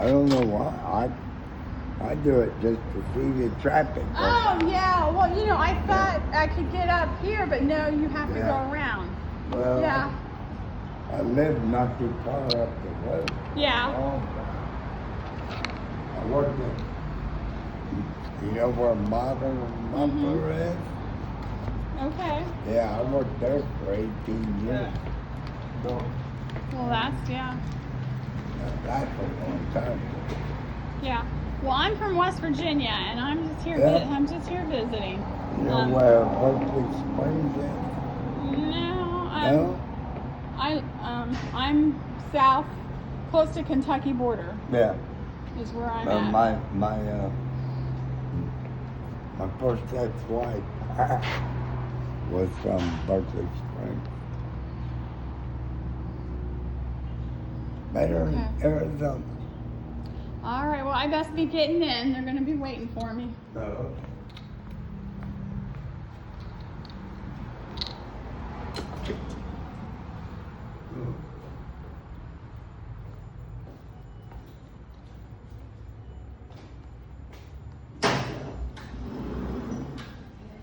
I don't know why. I do it just to see the traffic. Oh, yeah. Well, you know, I thought I could get up here, but no, you have to Yeah. go around. Well, Yeah. I live not too far up the road. Yeah. I worked in, you know where Modern Muffler is? Okay. Yeah, I worked there for 18 years. Well, yeah. That's a long time. Yeah. Well, I'm from West Virginia, and I'm just here. Yeah. I'm just here visiting. You know where Berkeley Springs is? No, I'm south, close to Kentucky border. Yeah. Is where I'm Well, at. my first ex-wife was from Berkeley Springs. Better in Arizona. All right. Well, I best be getting in. They're going to be waiting for me. No.